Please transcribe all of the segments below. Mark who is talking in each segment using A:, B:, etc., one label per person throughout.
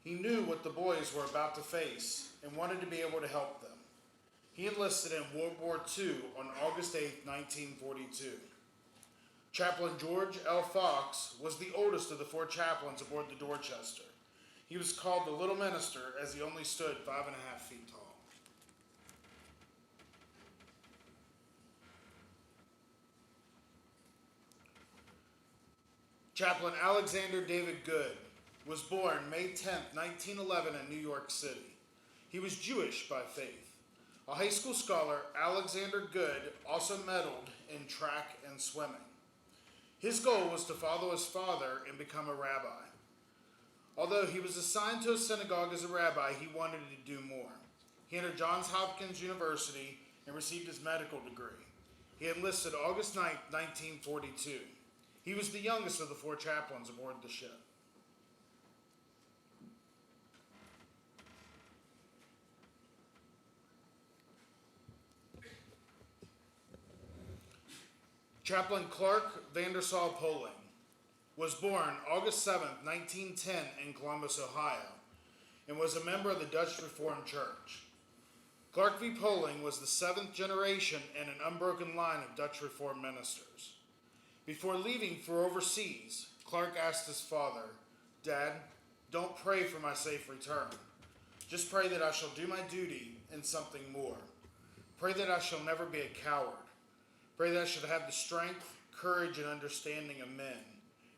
A: He knew what the boys were about to face and wanted to be able to help them. He enlisted in World War II on August 8, 1942. Chaplain George L. Fox was the oldest of the 4 chaplains aboard the Dorchester. He was called the Little Minister as he only stood 5.5 feet tall. Chaplain Alexander David Good was born May 10, 1911 in New York City. He was Jewish by faith. A high school scholar, Alexander Good also medaled in track and swimming. His goal was to follow his father and become a rabbi. Although he was assigned to a synagogue as a rabbi, he wanted to do more. He entered Johns Hopkins University and received his medical degree. He enlisted August 9, 1942. He was the youngest of the 4 chaplains aboard the ship. Chaplain Clark Vandersall Poling was born August 7, 1910 in Columbus, Ohio, and was a member of the Dutch Reformed Church. Clark V. Poling was the 7th generation in an unbroken line of Dutch Reformed ministers. Before leaving for overseas, Clark asked his father, "Dad, don't pray for my safe return. Just pray that I shall do my duty and something more. Pray that I shall never be a coward. Pray that I should have the strength, courage, and understanding of men,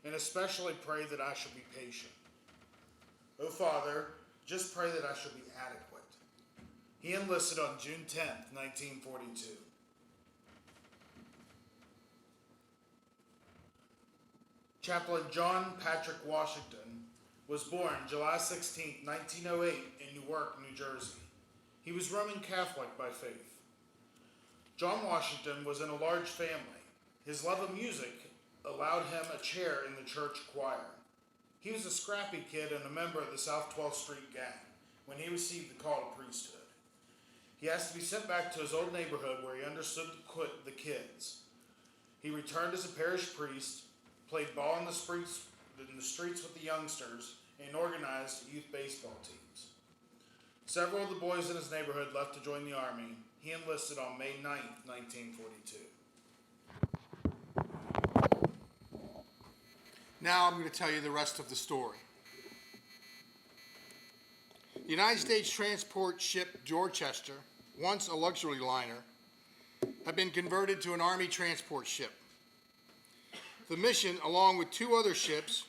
A: and especially pray that I shall be patient. Oh, Father, just pray that I shall be adequate." He enlisted on June 10, 1942. Chaplain John Patrick Washington was born July 16, 1908 in Newark, New Jersey. He was Roman Catholic by faith. John Washington was in a large family. His love of music allowed him a chair in the church choir. He was a scrappy kid and a member of the South 12th Street gang when he received the call to priesthood. He asked to be sent back to his old neighborhood where he understood the kids. He returned as a parish priest, played ball in the streets with the youngsters, and organized youth baseball teams. Several of the boys in his neighborhood left to join the Army. He enlisted on May 9, 1942.
B: Now I'm going to tell you the rest of the story. The United States transport ship Dorchester, once a luxury liner, had been converted to an Army transport ship. The mission, along with 2 other ships,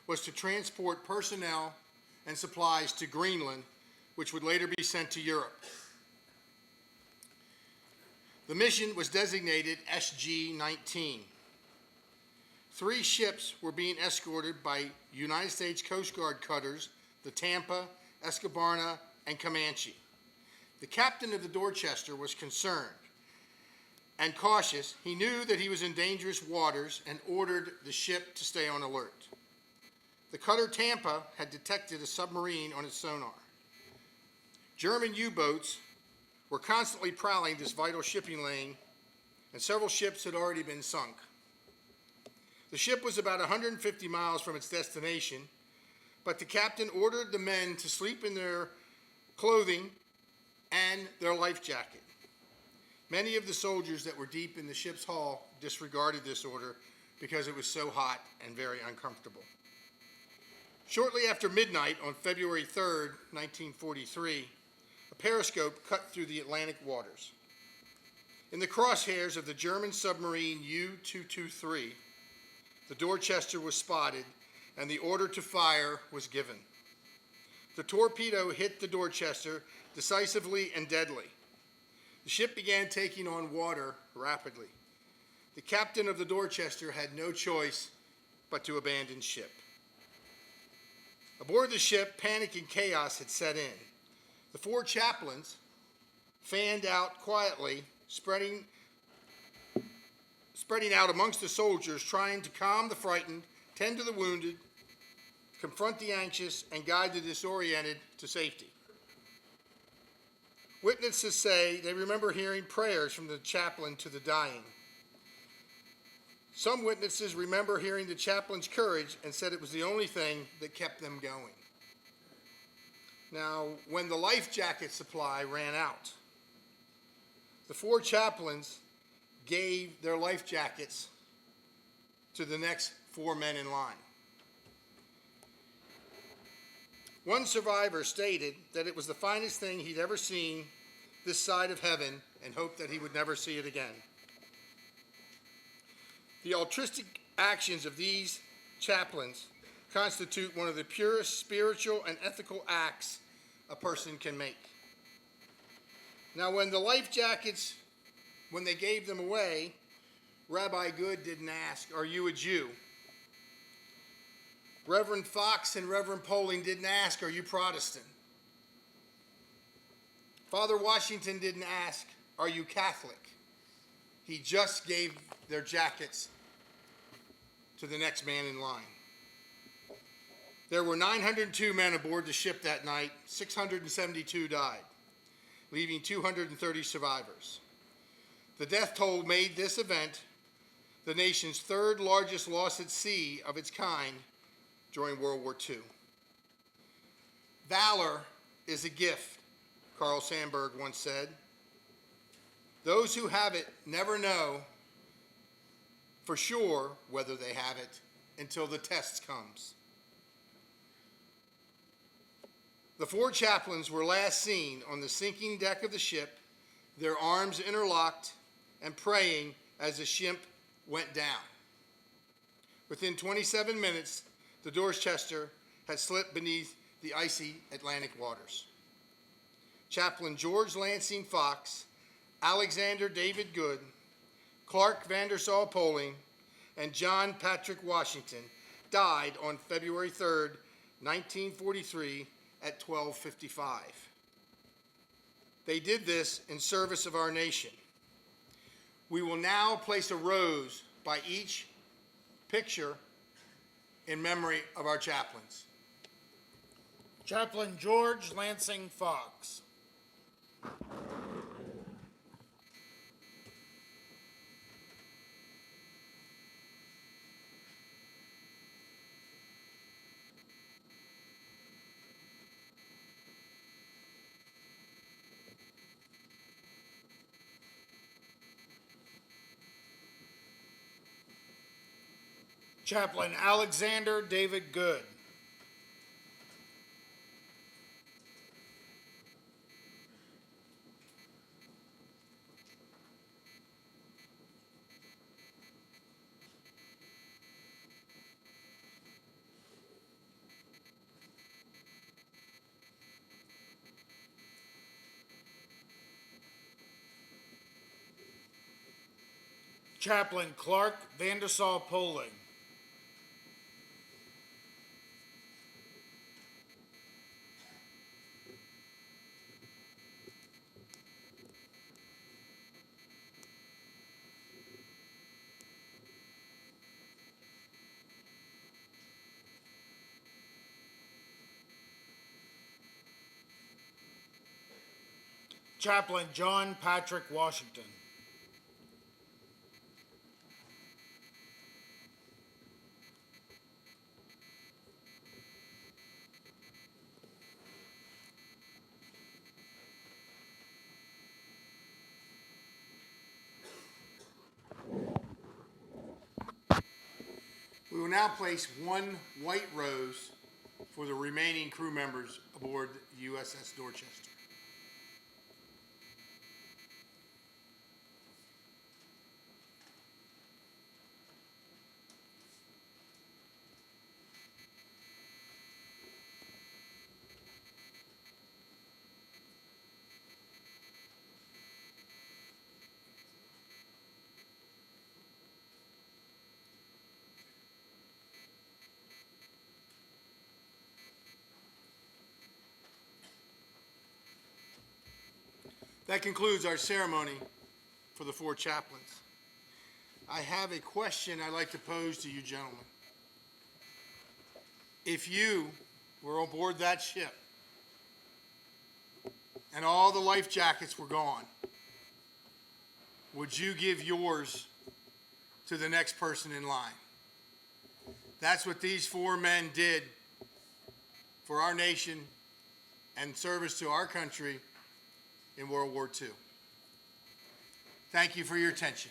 B: was to transport personnel and supplies to Greenland, which would later be sent to Europe. The mission was designated SG-19. 3 ships were being escorted by United States Coast Guard cutters, the Tampa, Escobarna, and Comanche. The captain of the Dorchester was concerned and cautious. He knew that he was in dangerous waters and ordered the ship to stay on alert. The cutter Tampa had detected a submarine on its sonar. German U-boats were constantly prowling this vital shipping lane, and several ships had already been sunk. The ship was about 150 miles from its destination, but the captain ordered the men to sleep in their clothing and their life jacket. Many of the soldiers that were deep in the ship's hull disregarded this order because it was so hot and very uncomfortable. Shortly after midnight on February 3rd, 1943, a periscope cut through the Atlantic waters. In the crosshairs of the German submarine U-223, the Dorchester was spotted and the order to fire was given. The torpedo hit the Dorchester decisively and deadly. The ship began taking on water rapidly. The captain of the Dorchester had no choice but to abandon ship. Aboard the ship, panic and chaos had set in. The 4 chaplains fanned out quietly, spreading out amongst the soldiers, trying to calm the frightened, tend to the wounded, confront the anxious, and guide the disoriented to safety. Witnesses say they remember hearing prayers from the chaplain to the dying. Some witnesses remember hearing the chaplain's courage and said it was the only thing that kept them going. Now, when the life jacket supply ran out, the 4 chaplains gave their life jackets to the next 4 men in line. One survivor stated that it was the finest thing he'd ever seen this side of heaven and hoped that he would never see it again. The altruistic actions of these chaplains constitute one of the purest spiritual and ethical acts a person can make. Now, when the life jackets, when they gave them away, Rabbi Good didn't ask, "Are you a Jew?" Reverend Fox and Reverend Poling didn't ask, "Are you Protestant?" Father Washington didn't ask, "Are you Catholic?" He just gave their jackets to the next man in line. There were 902 men aboard the ship that night. 672 died, leaving 230 survivors. The death toll made this event the nation's 3rd largest loss at sea of its kind during World War II. Valor is a gift, Carl Sandburg once said. Those who have it never know for sure whether they have it until the test comes. The 4 chaplains were last seen on the sinking deck of the ship, their arms interlocked and praying as the ship went down. Within 27 minutes, the Dorchester had slipped beneath the icy Atlantic waters. Chaplain George Lansing Fox, Alexander David Good, Clark Vandersall Poling, and John Patrick Washington died on February 3rd, 1943 at 12:55. They did this in service of our nation. We will now place a rose by each picture in memory of our chaplains.
A: Chaplain George Lansing Fox. Chaplain Alexander David Good. Chaplain Clark Vandersall Poling. Chaplain John Patrick Washington.
B: We will now place 1 white rose for the remaining crew members aboard the USS Dorchester. That concludes our ceremony for the 4 chaplains. I have a question I'd like to pose to you gentlemen. If you were on board that ship and all the life jackets were gone, would you give yours to the next person in line? That's what these 4 men did for our nation and service to our country in World War II. Thank you for your attention.